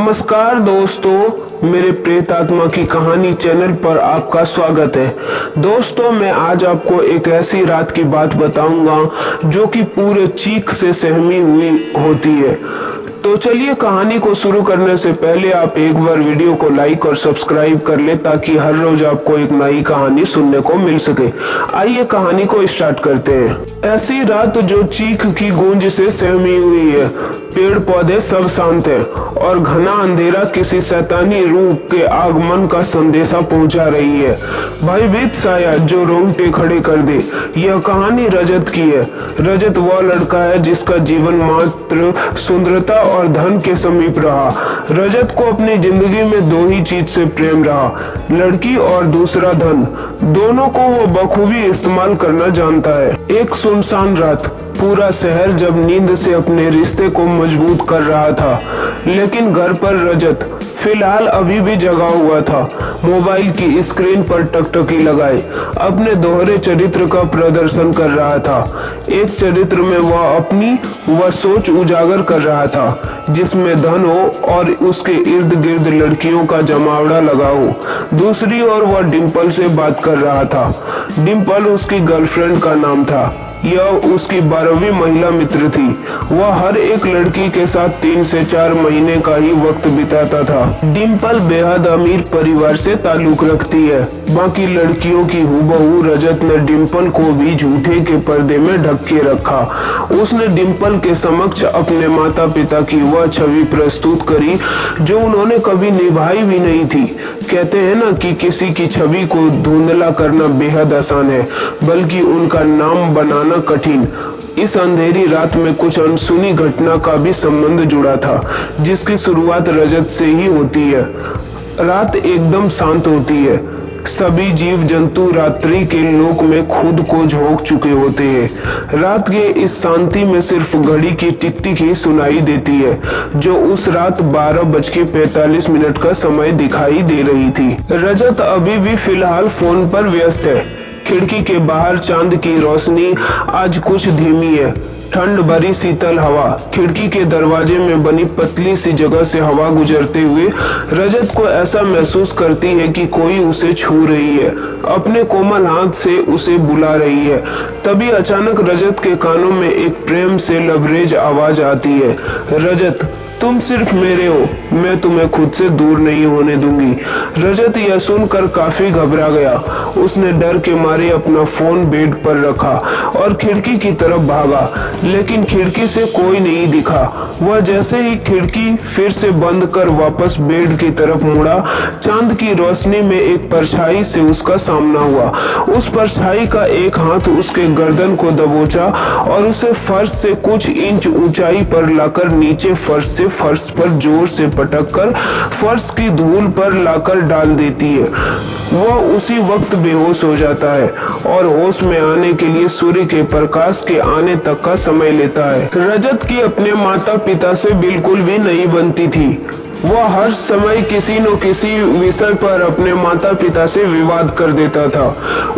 नमस्कार दोस्तों, मेरे प्रेत आत्मा की कहानी चैनल पर आपका स्वागत है। दोस्तों, मैं आज आपको एक ऐसी रात की बात बताऊंगा जो कि पूरे चीख से सहमी हुई होती है। तो चलिए कहानी को शुरू करने से पहले आप एक बार वीडियो को लाइक और सब्सक्राइब कर ले ताकि हर रोज आपको एक नई कहानी सुनने को मिल सके। आइए कहानी को स्टार्ट करते हैं। ऐसी रात जो चीख की गूंज से सहमी हुई है। पेड़ पौधे सब शांत हैं और घना अंधेरा किसी शैतानी रूह के आगमन का संदेशा पहुंचा रही है। भयभीत साया जो रोंगटे खड़े कर दे। यह कहानी रजत की है। रजत वह लड़का है जिसका जीवन मात्र सुंदरता और धन के समीप रहा। रजत को अपनी जिंदगी में दो ही चीज से प्रेम रहा, लड़की और दूसरा धन। दोनों को वो बखूबी इस्तेमाल करना जानता है। एक सुनसान रात, पूरा शहर जब नींद से अपने रिश्ते को मजबूत कर रहा था, लेकिन घर पर रजत फिलहाल अभी भी जगा हुआ था। मोबाइल की स्क्रीन पर टकटकी लगाए अपने दोहरे चरित्र का प्रदर्शन कर रहा था। एक चरित्र में वह सोच उजागर कर रहा था जिसमें धन हो और उसके इर्द गिर्द लड़कियों का जमावड़ा लगा हो। दूसरी ओर वह डिम्पल से बात कर रहा था। डिम्पल उसकी गर्लफ्रेंड का नाम था। यह उसकी 12वीं महिला मित्र थी। वह हर एक लड़की के साथ 3 से 4 महीने का ही वक्त बिताता था। डिम्पल बेहद अमीर परिवार से ताल्लुक रखती है। बाकी लड़कियों की हूबहू रजत ने डिम्पल को भी झूठे के पर्दे में ढक के रखा। उसने डिम्पल के समक्ष अपने माता पिता की वह छवि प्रस्तुत करी जो उन्होंने कभी निभाई भी नहीं थी। कहते हैं ना कि किसी की छवि को धुंधला करना बेहद आसान है, बल्कि उनका नाम बनाना कठिन। इस अंधेरी रात में कुछ अनसुनी घटना का भी संबंध जुड़ा था, जिसकी शुरुआत रजत से ही होती है। रात एकदम शांत होती है। सभी जीव जंतु रात्रि के लोक में खुद को झोंक चुके होते हैं। रात के इस शांति में सिर्फ घड़ी की टिक टिक ही सुनाई देती है, जो उस रात 12:45 का समय दिखाई दे रही थी। रजत अभी भी फिलहाल फोन पर व्यस्त है। खिड़की के बाहर चांद की रोशनी आज कुछ धीमी है। ठंड भरी शीतल हवा खिड़की के दरवाजे में बनी पतली सी जगह से हवा गुजरते हुए रजत को ऐसा महसूस करती है कि कोई उसे छू रही है, अपने कोमल हाथ से उसे बुला रही है। तभी अचानक रजत के कानों में एक प्रेम से लबरेज आवाज आती है, रजत तुम सिर्फ मेरे हो, मैं तुम्हें खुद से दूर नहीं होने दूंगी। रजत यह सुनकर काफी घबरा गया। उसने डर के मारे अपना फोन बेड पर रखा और खिड़की की तरफ भागा, लेकिन खिड़की से कोई नहीं दिखा। वह जैसे ही खिड़की फिर से बंद कर वापस बेड की तरफ मुड़ा, चांद की रोशनी में एक परछाई से उसका सामना हुआ। उस परछाई का एक हाथ उसके गर्दन को दबोचा और उसे फर्श से कुछ इंच ऊंचाई पर लाकर नीचे फर्श पर जोर से पटककर फर्श की धूल पर लाकर डाल देती है। वह उसी वक्त बेहोश हो जाता है और होश में आने के लिए सूर्य के प्रकाश के आने तक का समय लेता है। रजत की अपने माता पिता से बिल्कुल भी नहीं बनती थी। वह हर समय किसी न किसी विषय पर अपने माता पिता से विवाद कर देता था।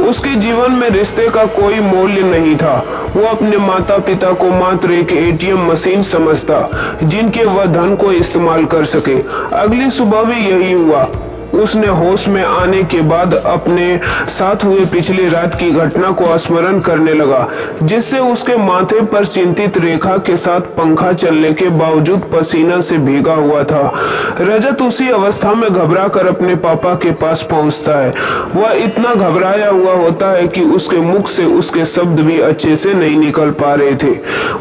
उसके जीवन में रिश्ते का कोई मूल्य नहीं था। वो अपने माता पिता को मात्र एक एटीएम मशीन समझता, जिनके वह धन को इस्तेमाल कर सके। अगली सुबह भी यही हुआ। उसने होश में आने के बाद अपने साथ हुए पिछली रात की घटना को स्मरण करने लगा, जिससे उसके माथे पर चिंतित रेखा के साथ पंखा चलने के बावजूद पसीना से भीगा हुआ था। रजत उसी अवस्था में घबरा कर अपने पापा के पास पहुंचता है। वह इतना घबराया हुआ होता है कि उसके मुख से उसके शब्द भी अच्छे से नहीं निकल पा रहे थे।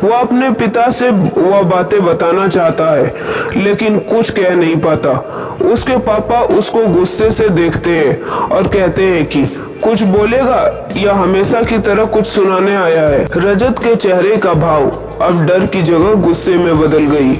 वह अपने पिता से वह बातें बताना चाहता है, लेकिन कुछ कह नहीं पाता। उसके पापा उसको गुस्से से देखते हैं और कहते हैं कि कुछ बोलेगा या हमेशा की तरह कुछ सुनाने आया है। रजत के चेहरे का भाव अब डर की जगह गुस्से में बदल गई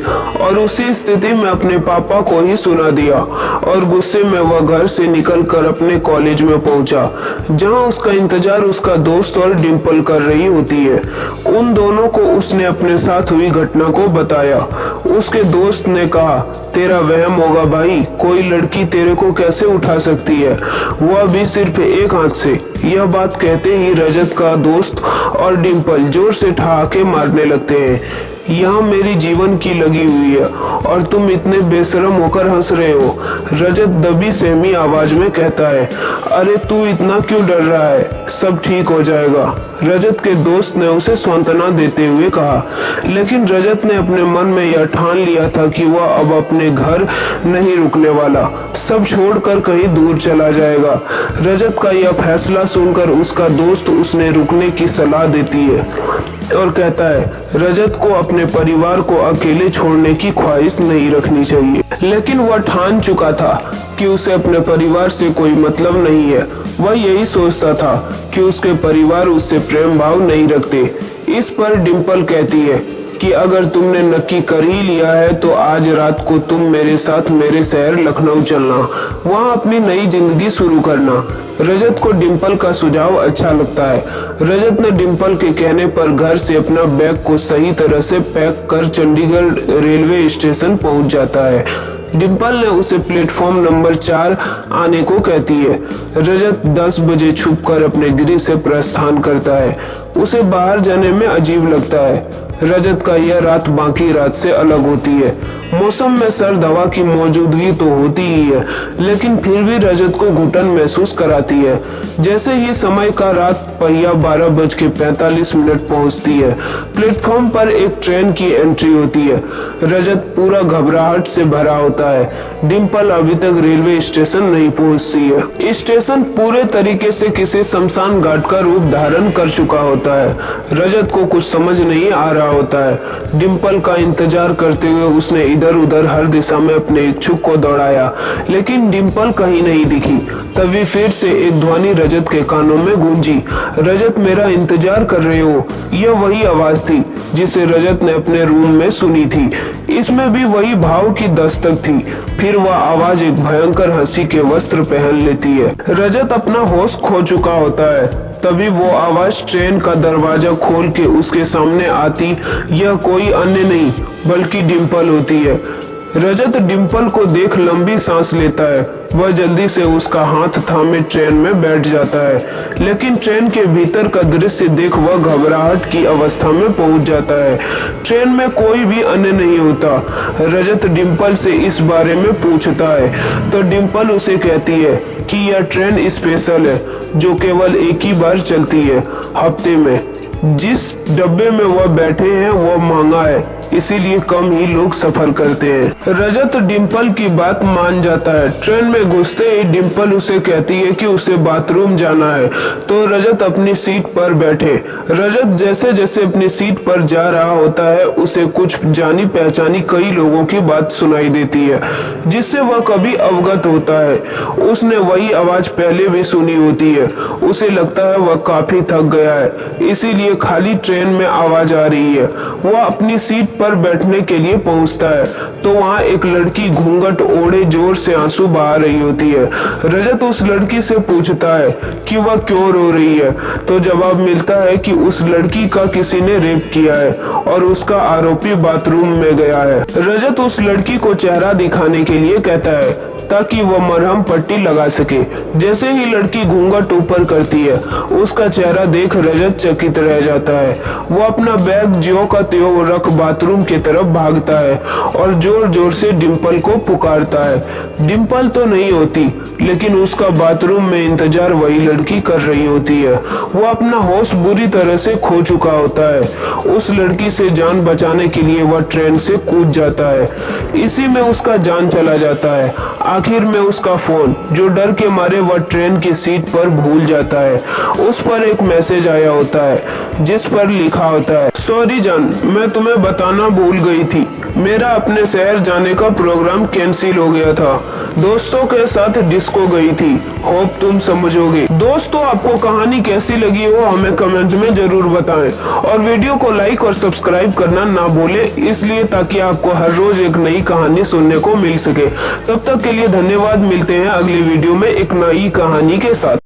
और उसी स्थिति में अपने पापा को ही सुना दिया और गुस्से में वह घर से निकलकर अपने कॉलेज में पहुंचा, जहां उसका इंतजार उसका दोस्त और डिम्पल कर रही होती है। उन दोनों को उसने अपने साथ हुई घटना को बताया। उसके दोस्त ने कहा, तेरा वहम होगा भाई, कोई लड़की तेरे को कैसे उठा सकती है, वह भी सिर्फ एक हाथ से। यह बात कहते ही रजत का दोस्त और डिम्पल जोर से ठहाके मारने लगते हैं। यहाँ मेरी जीवन की लगी हुई है और तुम इतने बेशरम होकर हंस रहे हो। रजत दबी सहमी आवाज में कहता है, अरे तू इतना क्यों डर रहा है, सब ठीक हो जाएगा। रजत के दोस्त ने उसे सांत्वना देते हुए कहा, लेकिन रजत ने अपने मन में यह ठान लिया था कि वह अब अपने घर नहीं रुकने वाला, सब छोड़कर कहीं दूर चला जाएगा। रजत का यह फैसला सुनकर उसका दोस्त उसने रुकने की सलाह देती है और कहता है, रजत को अपने परिवार को अकेले छोड़ने की ख्वाहिश नहीं रखनी चाहिए। लेकिन वह ठान चुका था कि उसे अपने परिवार से कोई मतलब नहीं है। वह यही सोचता था कि उसके परिवार उससे प्रेम भाव नहीं रखते। इस पर डिम्पल कहती है कि अगर तुमने नक्की कर ही लिया है तो आज रात को तुम मेरे साथ मेरे शहर लखनऊ चलना, वहाँ अपनी नई जिंदगी शुरू करना। रजत को डिम्पल का सुझाव अच्छा लगता है। रजत ने डिम्पल के कहने पर घर से अपना बैग को सही तरह से पैक कर चंडीगढ़ रेलवे स्टेशन पहुंच जाता है। डिम्पल ने उसे प्लेटफॉर्म नंबर 4 आने को कहती है। रजत 10 बजे छुपकर अपने गृह से प्रस्थान करता है। उसे बाहर जाने में अजीब लगता है। रजत का यह रात बाकी रात से अलग होती है। मौसम में सर्द हवा की मौजूदगी तो होती ही है, लेकिन फिर भी रजत को घुटन महसूस कराती है। जैसे ही समय का रात पहिया 12:45 पहुंचती है, प्लेटफॉर्म पर एक ट्रेन की एंट्री होती है। रजत पूरा घबराहट से भरा होता है। डिम्पल अभी तक रेलवे स्टेशन नहीं पहुंचती है। स्टेशन पूरे तरीके से किसी शमशान घाट का रूप धारण कर चुका होता है। रजत को कुछ समझ नहीं आ रहा होता है। डिम्पल का इंतजार करते हुए उसने इधर उधर हर दिशा में अपने इच्छुक को दौड़ाया, लेकिन डिम्पल कहीं नहीं दिखी। तभी फिर से एक ध्वनि रजत के कानों में गूंजी, रजत मेरा इंतजार कर रहे हो। यह वही आवाज थी जिसे रजत ने अपने रूम में सुनी थी। इसमें भी वही भाव की दस्तक थी। फिर वह आवाज एक भयंकर हंसी के वस्त्र पहन लेती है। रजत अपना होश खो चुका होता है। तभी वो आवाज ट्रेन का दरवाजा खोल के उसके सामने आती। यह कोई अन्य नहीं बल्कि डिम्पल होती है। रजत डिम्पल को देख लंबी सांस लेता है। वह जल्दी से उसका हाथ थामे ट्रेन में बैठ जाता है, लेकिन ट्रेन के भीतर का दृश्य देख वह घबराहट की अवस्था में पहुंच जाता है। ट्रेन में कोई भी अन्य नहीं होता। रजत डिम्पल से इस बारे में पूछता है तो डिम्पल उसे कहती है कि यह ट्रेन स्पेशल है जो केवल एक ही बार चलती है हफ्ते में। जिस डब्बे में वह बैठे हैं वह महंगा है, इसीलिए कम ही लोग सफर करते हैं। रजत डिम्पल की बात मान जाता है। ट्रेन में घुसते ही डिम्पल उसे कहती है कि उसे बाथरूम जाना है, तो रजत अपनी सीट पर बैठे। रजत जैसे जैसे अपनी सीट पर जा रहा होता है उसे कुछ जानी पहचानी कई लोगों की बात सुनाई देती है, जिससे वह कभी अवगत होता है। उसने वही आवाज पहले भी सुनी होती है। उसे लगता है वह काफी थक गया है, इसीलिए खाली ट्रेन में आवाज आ रही है। वह अपनी सीट पर बैठने के लिए पहुंचता है तो वहां एक लड़की घूंघट ओढ़े जोर से आंसू बहा रही होती है। रजत उस लड़की से पूछता है कि वह क्यों रो रही है, तो जवाब मिलता है कि उस लड़की का किसी ने रेप किया है और उसका आरोपी बाथरूम में गया है। रजत उस लड़की को चेहरा दिखाने के लिए कहता है ताकि वह मरहम पट्टी लगा सके। जैसे ही लड़की घूंघट ऊपर करती है उसका चेहरा देख रजत चकित रह जाता है। वो अपना बैग ज्यों का त्यों रख बाथरूम की तरफ भागता है और जोर जोर से डिम्पल को पुकारता है। डिम्पल तो नहीं होती, लेकिन उसका बाथरूम में इंतजार वही लड़की कर रही होती है। वो अपना होश बुरी तरह से खो चुका होता है। उस लड़की से जान बचाने के लिए वह ट्रेन से कूद जाता है। इसी में उसका जान चला जाता है। आखिर में उसका फोन, जो डर के मारे वह ट्रेन की सीट पर भूल जाता है, उस पर एक मैसेज आया होता है जिस पर लिखा होता है, सॉरी जान, मैं तुम्हें बताना भूल गई थी, मेरा अपने शहर जाने का प्रोग्राम कैंसिल हो गया था, दोस्तों के साथ डिस्को गई थी, होप तुम समझोगे। दोस्तों, आपको कहानी कैसी लगी हो हमें कमेंट में जरूर बताएं और वीडियो को लाइक और सब्सक्राइब करना ना भूलें, इसलिए ताकि आपको हर रोज एक नई कहानी सुनने को मिल सके। तब तक के लिए धन्यवाद। मिलते हैं अगली वीडियो में एक नई कहानी के साथ।